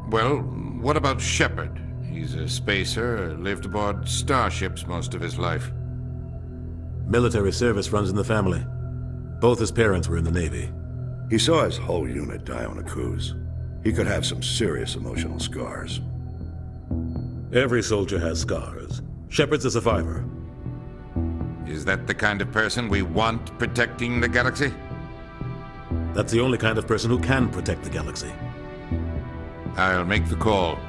Well, what about Shepard? He's a spacer, lived aboard starships most of his life. Military service runs in the family. Both his parents were in the Navy. He saw his whole unit die on a cruise. He could have some serious emotional scars. Every soldier has scars. Shepard's a survivor. Is that the kind of person we want protecting the galaxy? That's the only kind of person who can protect the galaxy. I'll make the call.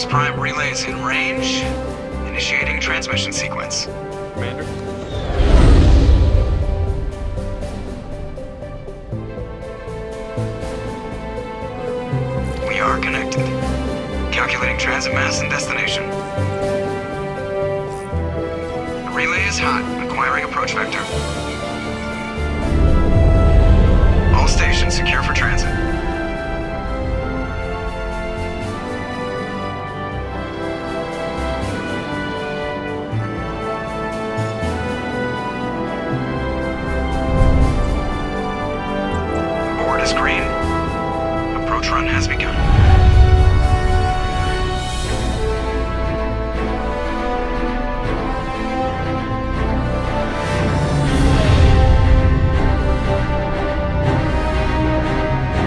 Prime relays in range. Initiating transmission sequence. Commander? We are connected. Calculating transit mass and destination. The relay is hot. Acquiring approach vector. All stations secure for transit. Green. Approach run has begun.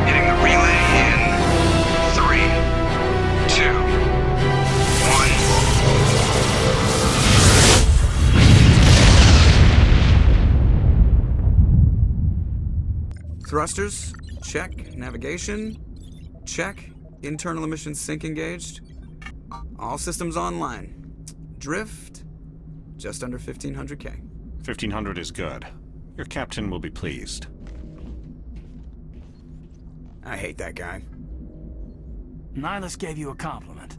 Hitting the relay in 3, 2, 1. Thrusters. Check. Navigation. Check. Internal emissions sync engaged. All systems online. Drift. Just under 1500K. 1500 is good. Your captain will be pleased. I hate that guy. Nihilus gave you a compliment.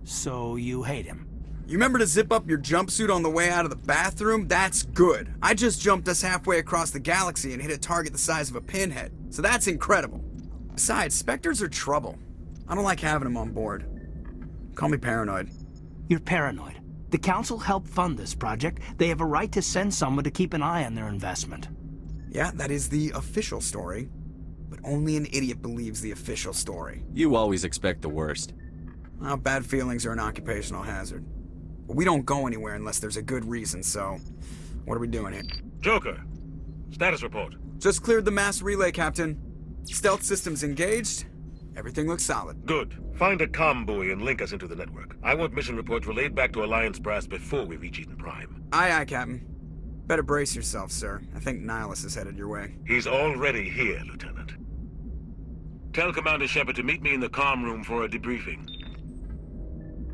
So you hate him. You remember to zip up your jumpsuit on the way out of the bathroom? That's good. I just jumped us halfway across the galaxy and hit a target the size of a pinhead. So that's incredible. Besides, Spectres are trouble. I don't like having them on board. Call me paranoid. You're paranoid. The Council helped fund this project. They have a right to send someone to keep an eye on their investment. Yeah, that is the official story. But only an idiot believes the official story. You always expect the worst. Well, bad feelings are an occupational hazard. But we don't go anywhere unless there's a good reason, so... What are we doing here? Joker, status report. Just cleared the mass relay, Captain. Stealth systems engaged. Everything looks solid. Good. Find a comm buoy and link us into the network. I want mission reports relayed back to Alliance Brass before we reach Eden Prime. Aye, aye, Captain. Better brace yourself, sir. I think Nihilus is headed your way. He's already here, Lieutenant. Tell Commander Shepard to meet me in the comm room for a debriefing.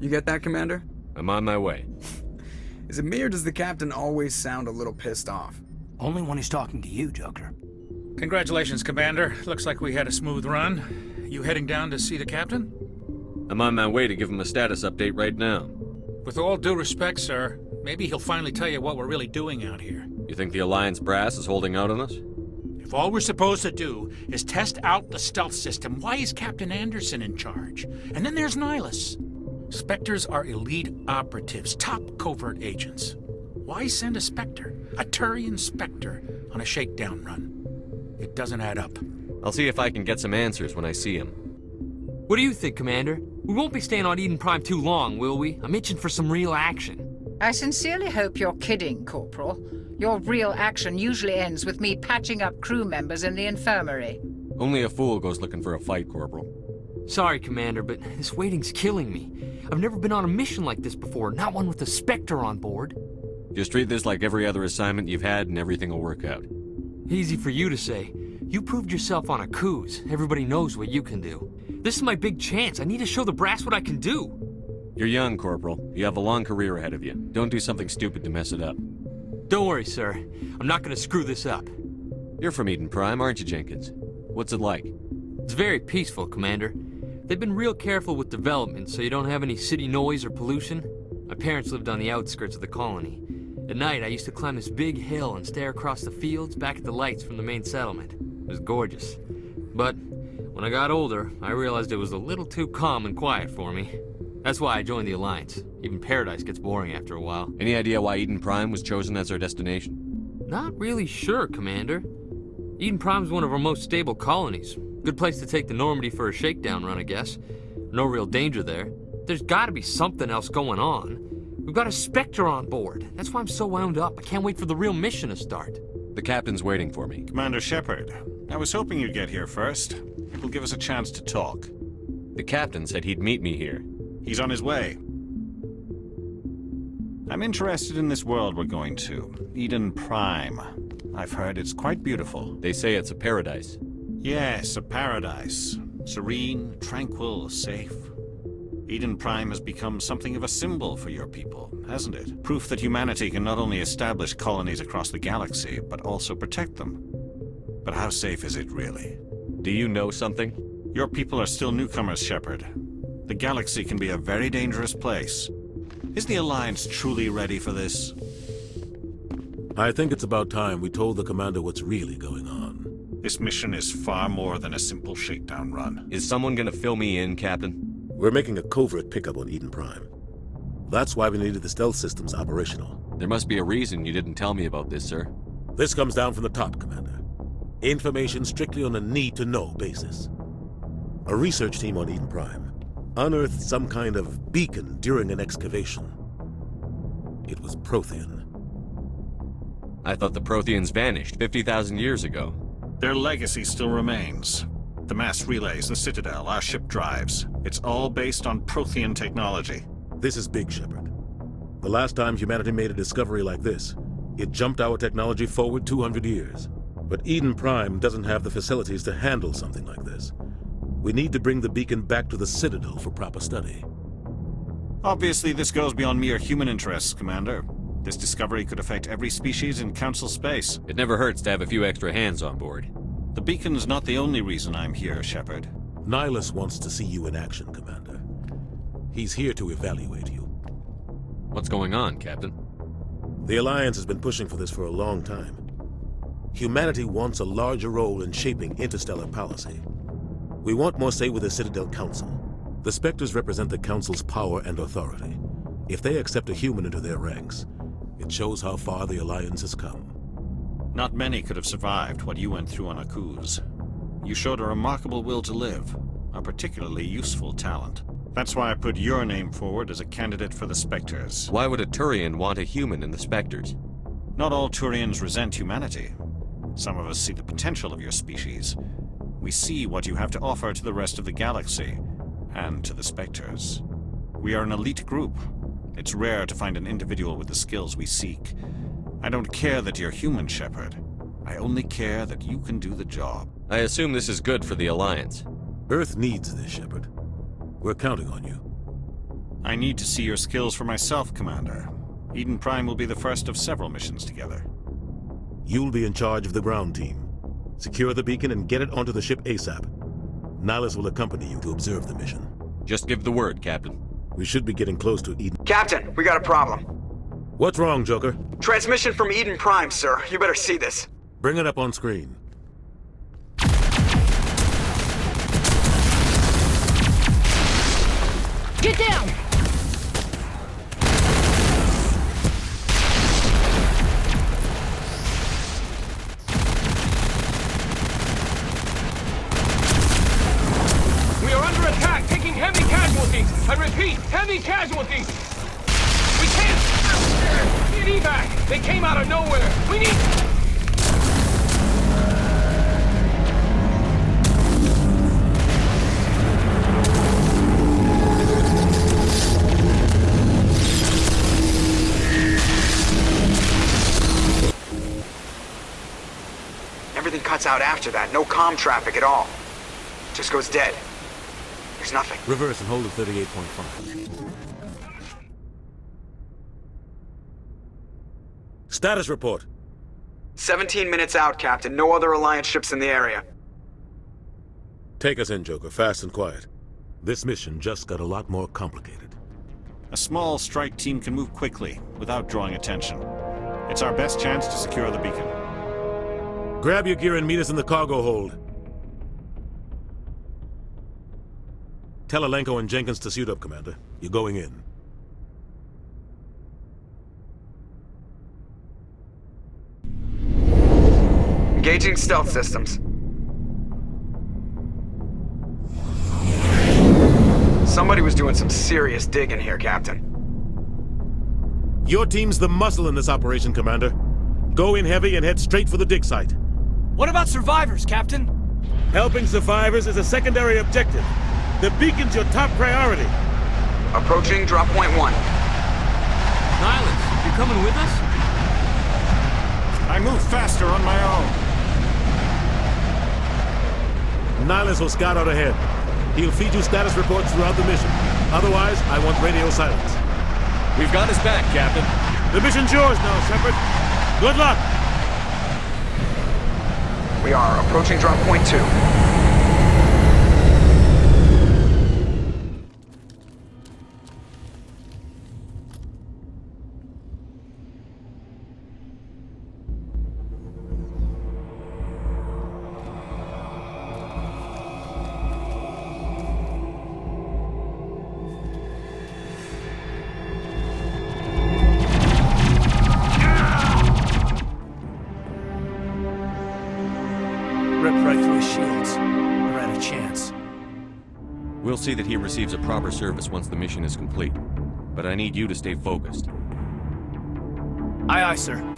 You get that, Commander? I'm on my way. Is it me or does the Captain always sound a little pissed off? Only when he's talking to you, Joker. Congratulations, Commander. Looks like we had a smooth run. You heading down to see the Captain? I'm on my way to give him a status update right now. With all due respect, sir, maybe he'll finally tell you what we're really doing out here. You think the Alliance brass is holding out on us? If all we're supposed to do is test out the stealth system, why is Captain Anderson in charge? And then there's Nihilus. Spectres are elite operatives, top covert agents. Why send a Spectre, a Turian Spectre, on a shakedown run? It doesn't add up. I'll see if I can get some answers when I see him. What do you think, Commander? We won't be staying on Eden Prime too long, will we? I'm itching for some real action. I sincerely hope you're kidding, Corporal. Your real action usually ends with me patching up crew members in the infirmary. Only a fool goes looking for a fight, Corporal. Sorry, Commander, but this waiting's killing me. I've never been on a mission like this before, not one with a Spectre on board. Just treat this like every other assignment you've had and everything will work out. Easy for you to say. You proved yourself on a cruise. Everybody knows what you can do. This is my big chance. I need to show the brass what I can do. You're young, Corporal. You have a long career ahead of you. Don't do something stupid to mess it up. Don't worry, sir. I'm not gonna screw this up. You're from Eden Prime, aren't you, Jenkins? What's it like? It's very peaceful, Commander. They've been real careful with development, so you don't have any city noise or pollution. My parents lived on the outskirts of the colony. At night, I used to climb this big hill and stare across the fields back at the lights from the main settlement. It was gorgeous. But when I got older, I realized it was a little too calm and quiet for me. That's why I joined the Alliance. Even Paradise gets boring after a while. Any idea why Eden Prime was chosen as our destination? Not really sure, Commander. Eden Prime's one of our most stable colonies. Good place to take the Normandy for a shakedown run, I guess. No real danger there. There's gotta be something else going on. We've got a Spectre on board. That's why I'm so wound up. I can't wait for the real mission to start. The captain's waiting for me. Commander Shepard, I was hoping you'd get here first. It will give us a chance to talk. The captain said he'd meet me here. He's on his way. I'm interested in this world we're going to, Eden Prime. I've heard it's quite beautiful. They say it's a paradise. Yes, a paradise. Serene, tranquil, safe. Eden Prime has become something of a symbol for your people, hasn't it? Proof that humanity can not only establish colonies across the galaxy, but also protect them. But how safe is it really? Do you know something? Your people are still newcomers, Shepard. The galaxy can be a very dangerous place. Is the Alliance truly ready for this? I think it's about time we told the commander what's really going on. This mission is far more than a simple shakedown run. Is someone gonna fill me in, Captain? We're making a covert pickup on Eden Prime. That's why we needed the stealth systems operational. There must be a reason you didn't tell me about this, sir. This comes down from the top, Commander. Information strictly on a need-to-know basis. A research team on Eden Prime unearthed some kind of beacon during an excavation. It was Prothean. I thought the Protheans vanished 50,000 years ago. Their legacy still remains. The mass relays, the Citadel, our ship drives. It's all based on Prothean technology. This is big, Shepard. The last time humanity made a discovery like this, it jumped our technology forward 200 years. But Eden Prime doesn't have the facilities to handle something like this. We need to bring the beacon back to the Citadel for proper study. Obviously, this goes beyond mere human interests, Commander. This discovery could affect every species in Council space. It never hurts to have a few extra hands on board. The beacon's not the only reason I'm here, Shepard. Nihilus wants to see you in action, Commander. He's here to evaluate you. What's going on, Captain? The Alliance has been pushing for this for a long time. Humanity wants a larger role in shaping interstellar policy. We want more say with the Citadel Council. The Spectres represent the Council's power and authority. If they accept a human into their ranks, it shows how far the Alliance has come. Not many could have survived what you went through on Akuz. You showed a remarkable will to live, a particularly useful talent. That's why I put your name forward as a candidate for the Spectres. Why would a Turian want a human in the Spectres? Not all Turians resent humanity. Some of us see the potential of your species. We see what you have to offer to the rest of the galaxy, and to the Spectres. We are an elite group. It's rare to find an individual with the skills we seek. I don't care that you're human, Shepard. I only care that you can do the job. I assume this is good for the Alliance. Earth needs this, Shepard. We're counting on you. I need to see your skills for myself, Commander. Eden Prime will be the first of several missions together. You'll be in charge of the ground team. Secure the beacon and get it onto the ship ASAP. Nihilus will accompany you to observe the mission. Just give the word, Captain. We should be getting close to Eden. Captain, we got a problem. What's wrong, Joker? Transmission from Eden Prime, sir. You better see this. Bring it up on screen. Get down! We are under attack, taking heavy casualties. I repeat, heavy casualties. We can't get evac. They came out of nowhere. We need... Everything cuts out after that. No comm traffic at all. Just goes dead. There's nothing. Reverse and hold at 38.5. Status report. 17 minutes out, Captain. No other Alliance ships in the area. Take us in, Joker, fast and quiet. This mission just got a lot more complicated. A small strike team can move quickly, without drawing attention. It's our best chance to secure the beacon. Grab your gear and meet us in the cargo hold. Tell Alenko and Jenkins to suit up, Commander. You're going in. Engaging stealth systems. Somebody was doing some serious digging here, Captain. Your team's the muscle in this operation, Commander. Go in heavy and head straight for the dig site. What about survivors, Captain? Helping survivors is a secondary objective. The beacon's your top priority. Approaching drop point 1. Nihilus, you're coming with us? I move faster on my own. Nihilus will scout out ahead. He'll feed you status reports throughout the mission. Otherwise, I want radio silence. We've got his back, Captain. The mission's yours now, Shepard. Good luck! We are approaching drop point 2. We'll see that he receives a proper service once the mission is complete. But I need you to stay focused. Aye, aye, sir.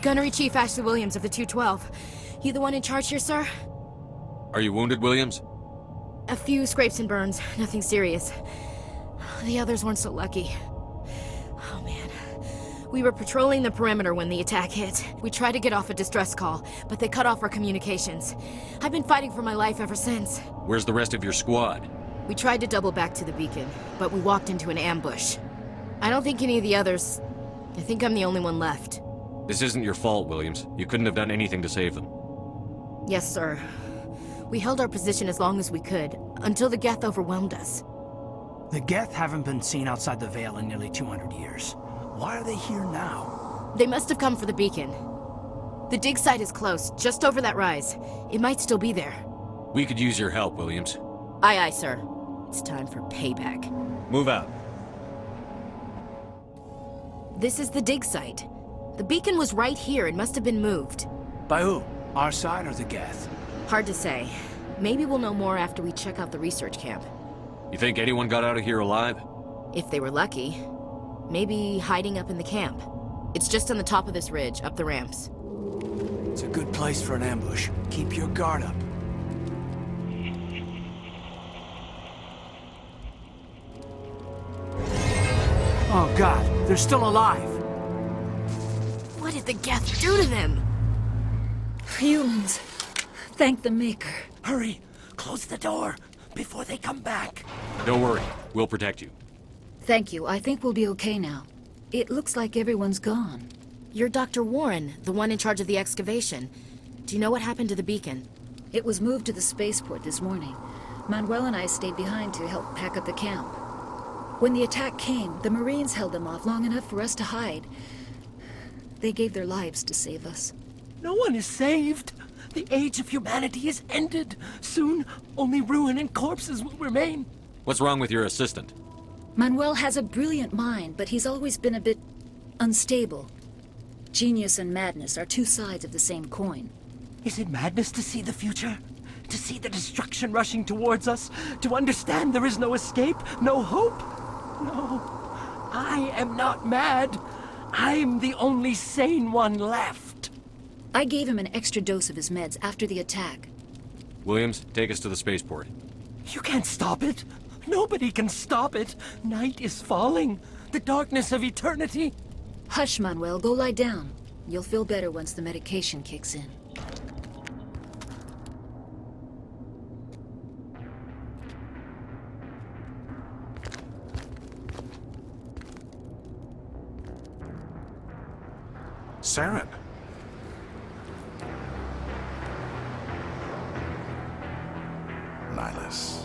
Gunnery Chief Ashley Williams of the 212. You the one in charge here, sir? Are you wounded, Williams? A few scrapes and burns, nothing serious. The others weren't so lucky. Oh man. We were patrolling the perimeter when the attack hit. We tried to get off a distress call, but they cut off our communications. I've been fighting for my life ever since. Where's the rest of your squad? We tried to double back to the beacon, but we walked into an ambush. I don't think any of the others... I think I'm the only one left. This isn't your fault, Williams. You couldn't have done anything to save them. Yes, sir. We held our position as long as we could, until the Geth overwhelmed us. The Geth haven't been seen outside the Veil in nearly 200 years. Why are they here now? They must have come for the beacon. The dig site is close, just over that rise. It might still be there. We could use your help, Williams. Aye, aye, sir. It's time for payback. Move out. This is the dig site. The beacon was right here. It must have been moved. By who? Our side or the Geth? Hard to say. Maybe we'll know more after we check out the research camp. You think anyone got out of here alive? If they were lucky. Maybe hiding up in the camp. It's just on the top of this ridge, up the ramps. It's a good place for an ambush. Keep your guard up. Oh God, they're still alive! What did the Geth do to them? Humans. Thank the Maker. Hurry! Close the door before they come back. Don't worry. We'll protect you. Thank you. I think we'll be okay now. It looks like everyone's gone. You're Dr. Warren, the one in charge of the excavation. Do you know what happened to the beacon? It was moved to the spaceport this morning. Manuel and I stayed behind to help pack up the camp. When the attack came, the Marines held them off long enough for us to hide. They gave their lives to save us. No one is saved. The age of humanity is ended. Soon, only ruin and corpses will remain. What's wrong with your assistant? Manuel has a brilliant mind, but he's always been a bit unstable. Genius and madness are two sides of the same coin. Is it madness to see the future? To see the destruction rushing towards us? To understand there is no escape? No hope? No. I am not mad. I'm the only sane one left. I gave him an extra dose of his meds after the attack. Williams, take us to the spaceport. You can't stop it. Nobody can stop it. Night is falling. The darkness of eternity. Hush, Manuel. Go lie down. You'll feel better once the medication kicks in. Saren. Nihilus.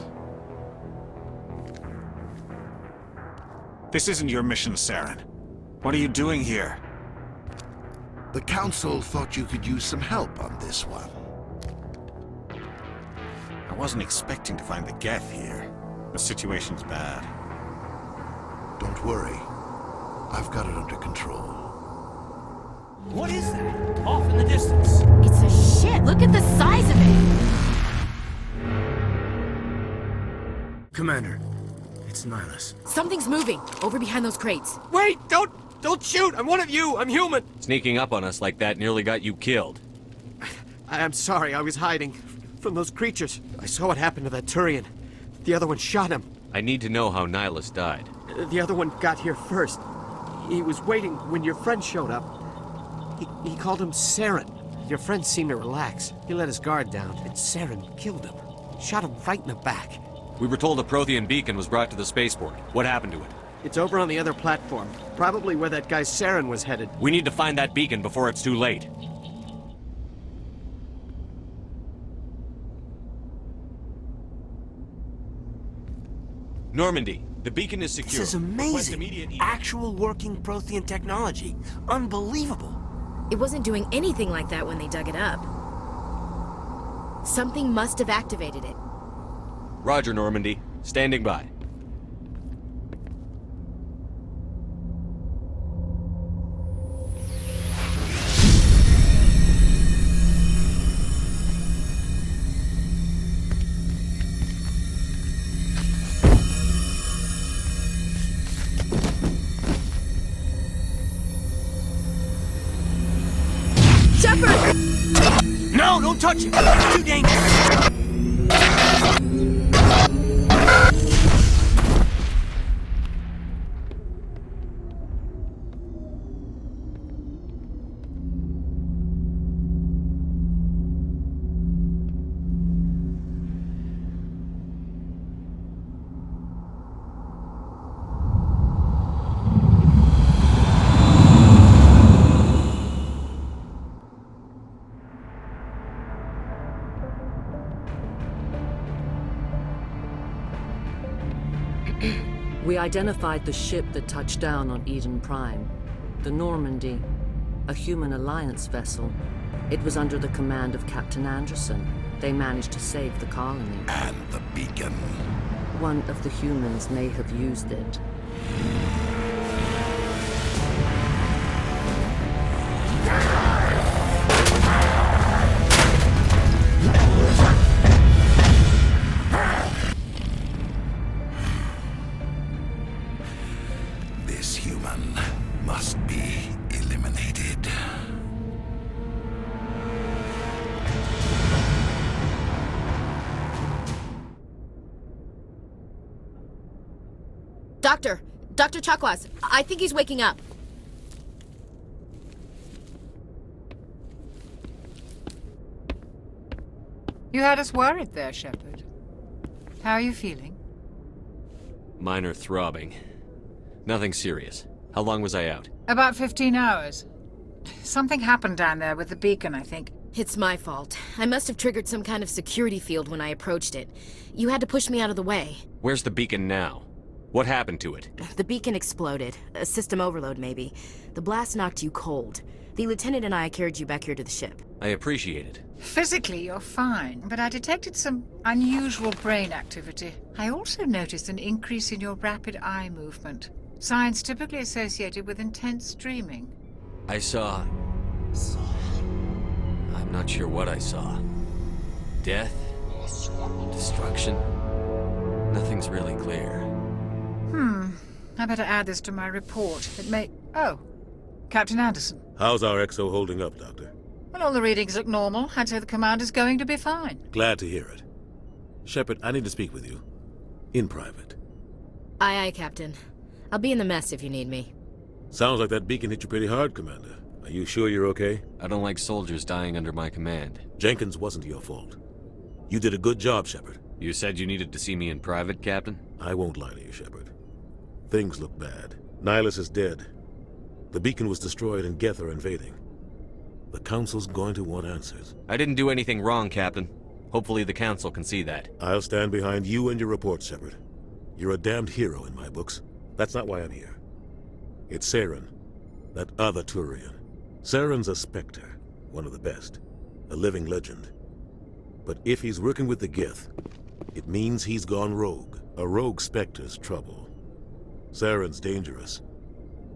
This isn't your mission, Saren. What are you doing here? The Council thought you could use some help on this one. I wasn't expecting to find the Geth here. The situation's bad. Don't worry. I've got it under control. What is that? Off in the distance. It's a ship. Look at the size of it. Commander, it's Nihilus. Something's moving over behind those crates. Wait! Don't shoot! I'm one of you! I'm human! Sneaking up on us like that nearly got you killed. I'm sorry, I was hiding from those creatures. I saw what happened to that Turian. The other one shot him. I need to know how Nihilus died. The other one got here first. He was waiting when your friend showed up. He called him Saren. Your friend seemed to relax. He let his guard down, and Saren killed him. Shot him right in the back. We were told a Prothean beacon was brought to the spaceport. What happened to it? It's over on the other platform. Probably where that guy Saren was headed. We need to find that beacon before it's too late. Normandy, the beacon is secure. This is amazing. Actual working Prothean technology. Unbelievable. It wasn't doing anything like that when they dug it up. Something must have activated it. Roger, Normandy. Standing by. Shepard! No, don't touch him! It's too dangerous! We identified the ship that touched down on Eden Prime. The Normandy, a human alliance vessel. It was under the command of Captain Anderson. They managed to save the colony. And the beacon. One of the humans may have used it. This human must be eliminated. Dr. Chakwas, I think he's waking up. You had us worried there, Shepard. How are you feeling? Minor throbbing. Nothing serious. How long was I out? About 15 hours. Something happened down there with the beacon, I think. It's my fault. I must have triggered some kind of security field when I approached it. You had to push me out of the way. Where's the beacon now? What happened to it? The beacon exploded. A system overload, maybe. The blast knocked you cold. The lieutenant and I carried you back here to the ship. I appreciate it. Physically, you're fine, but I detected some unusual brain activity. I also noticed an increase in your rapid eye movement. Signs typically associated with intense dreaming. I saw... I'm not sure what I saw. Death? Destruction? Nothing's really clear. I better add this to my report. It may... Oh, Captain Anderson. How's our XO holding up, Doctor? Well, all the readings look normal. I'd say the commander's going to be fine. Glad to hear it. Shepard, I need to speak with you. In private. Aye, Captain. I'll be in the mess if you need me. Sounds like that beacon hit you pretty hard, Commander. Are you sure you're okay? I don't like soldiers dying under my command. Jenkins wasn't your fault. You did a good job, Shepard. You said you needed to see me in private, Captain? I won't lie to you, Shepard. Things look bad. Nihilus is dead. The beacon was destroyed and Geth are invading. The Council's going to want answers. I didn't do anything wrong, Captain. Hopefully the Council can see that. I'll stand behind you and your report, Shepard. You're a damned hero in my books. That's not why I'm here. It's Saren, that other Turian. Saren's a Spectre, one of the best. A living legend. But if he's working with the Geth, it means he's gone rogue. A rogue Spectre's trouble. Saren's dangerous,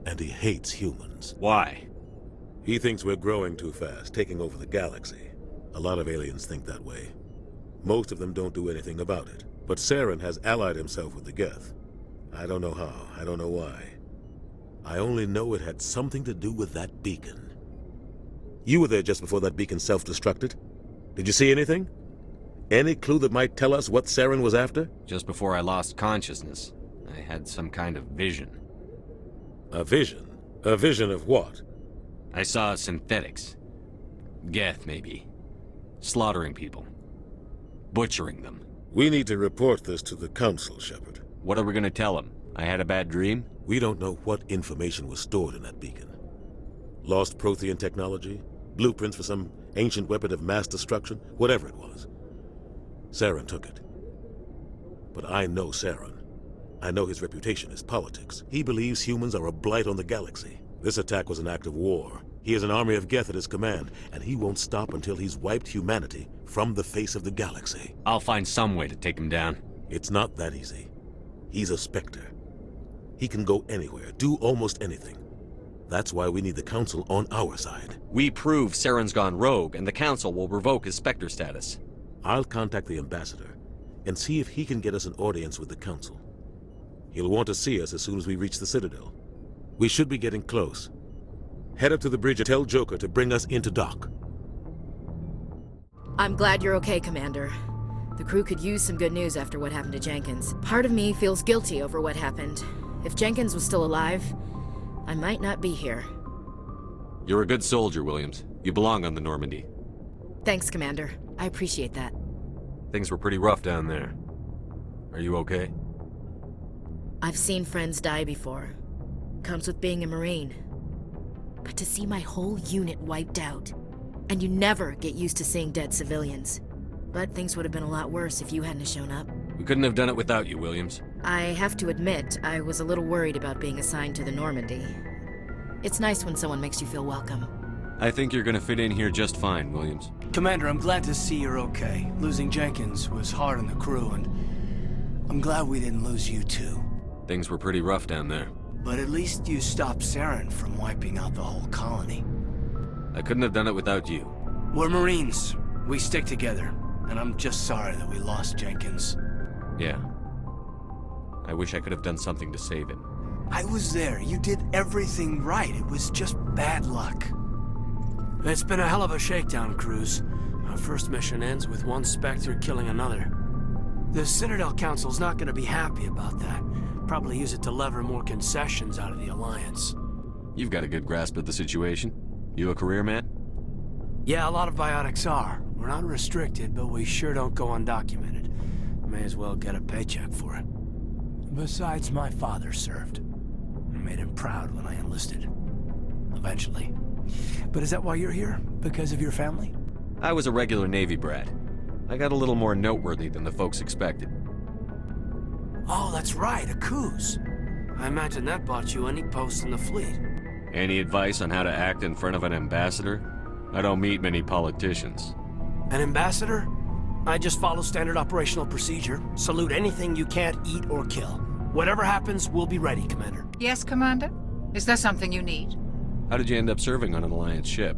and he hates humans. Why? He thinks we're growing too fast, taking over the galaxy. A lot of aliens think that way. Most of them don't do anything about it. But Saren has allied himself with the Geth. I don't know how, I don't know why. I only know it had something to do with that beacon. You were there just before that beacon self-destructed. Did you see anything? Any clue that might tell us what Saren was after? Just before I lost consciousness, I had some kind of vision. A vision? A vision of what? I saw synthetics. Geth, maybe. Slaughtering people. Butchering them. We need to report this to the Council, Shepard. What are we gonna tell them? I had a bad dream? We don't know what information was stored in that beacon. Lost Prothean technology? Blueprints for some ancient weapon of mass destruction? Whatever it was. Saren took it. But I know Saren. I know his reputation is politics. He believes humans are a blight on the galaxy. This attack was an act of war. He has an army of Geth at his command, and he won't stop until he's wiped humanity from the face of the galaxy. I'll find some way to take him down. It's not that easy. He's a Spectre. He can go anywhere, do almost anything. That's why we need the Council on our side. We prove Saren's gone rogue, and the Council will revoke his Spectre status. I'll contact the Ambassador and see if he can get us an audience with the Council. He'll want to see us as soon as we reach the Citadel. We should be getting close. Head up to the bridge and tell Joker to bring us into dock. I'm glad you're okay, Commander. The crew could use some good news after what happened to Jenkins. Part of me feels guilty over what happened. If Jenkins was still alive, I might not be here. You're a good soldier, Williams. You belong on the Normandy. Thanks, Commander. I appreciate that. Things were pretty rough down there. Are you okay? I've seen friends die before. Comes with being a Marine. But to see my whole unit wiped out, and you never get used to seeing dead civilians. But things would have been a lot worse if you hadn't shown up. We couldn't have done it without you, Williams. I have to admit, I was a little worried about being assigned to the Normandy. It's nice when someone makes you feel welcome. I think you're gonna fit in here just fine, Williams. Commander, I'm glad to see you're okay. Losing Jenkins was hard on the crew, and I'm glad we didn't lose you too. Things were pretty rough down there. But at least you stopped Saren from wiping out the whole colony. I couldn't have done it without you. We're Marines. We stick together. And I'm just sorry that we lost Jenkins. Yeah. I wish I could have done something to save him. I was there. You did everything right. It was just bad luck. It's been a hell of a shakedown, Cruz. Our first mission ends with one Spectre killing another. The Citadel Council's not going to be happy about that. Probably use it to lever more concessions out of the Alliance. You've got a good grasp of the situation. You a career man? Yeah, a lot of biotics are. We're not restricted, but we sure don't go undocumented. May as well get a paycheck for it. Besides, my father served. I made him proud when I enlisted. Eventually. But is that why you're here? Because of your family? I was a regular Navy brat. I got a little more noteworthy than the folks expected. Oh, that's right, a Coos. I imagine that bought you any post in the fleet. Any advice on how to act in front of an ambassador? I don't meet many politicians. An ambassador? I just follow standard operational procedure. Salute anything you can't eat or kill. Whatever happens, we'll be ready, Commander. Yes, Commander? Is there something you need? How did you end up serving on an Alliance ship?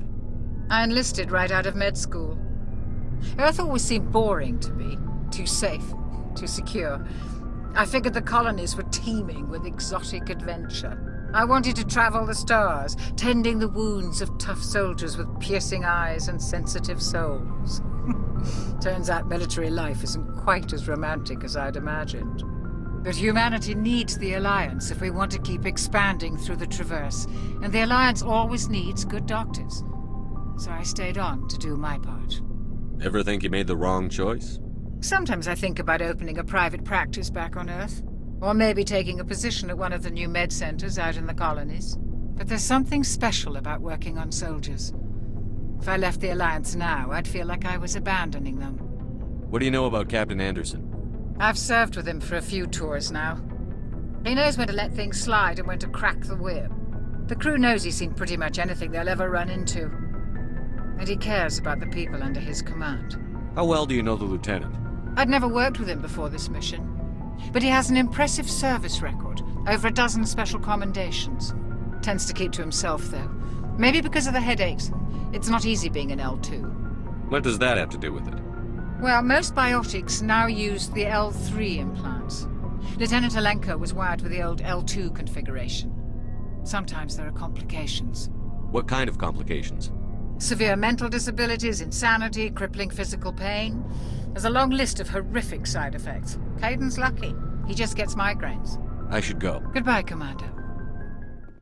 I enlisted right out of med school. Earth always seemed boring to me. Too safe, too secure. I figured the colonies were teeming with exotic adventure. I wanted to travel the stars, tending the wounds of tough soldiers with piercing eyes and sensitive souls. Turns out military life isn't quite as romantic as I'd imagined. But humanity needs the Alliance if we want to keep expanding through the Traverse, and the Alliance always needs good doctors. So I stayed on to do my part. Ever think you made the wrong choice? Sometimes I think about opening a private practice back on Earth, or maybe taking a position at one of the new med centers out in the colonies. But there's something special about working on soldiers. If I left the Alliance now, I'd feel like I was abandoning them. What do you know about Captain Anderson? I've served with him for a few tours now. He knows when to let things slide and when to crack the whip. The crew knows he's seen pretty much anything they'll ever run into. And he cares about the people under his command. How well do you know the lieutenant? I'd never worked with him before this mission. But he has an impressive service record, over a dozen special commendations. Tends to keep to himself, though. Maybe because of the headaches. It's not easy being an L2. What does that have to do with it? Well, most biotics now use the L3 implants. Lieutenant Alenko was wired with the old L2 configuration. Sometimes there are complications. What kind of complications? Severe mental disabilities, insanity, crippling physical pain. There's a long list of horrific side effects. Kaidan's lucky. He just gets migraines. I should go. Goodbye, Commander.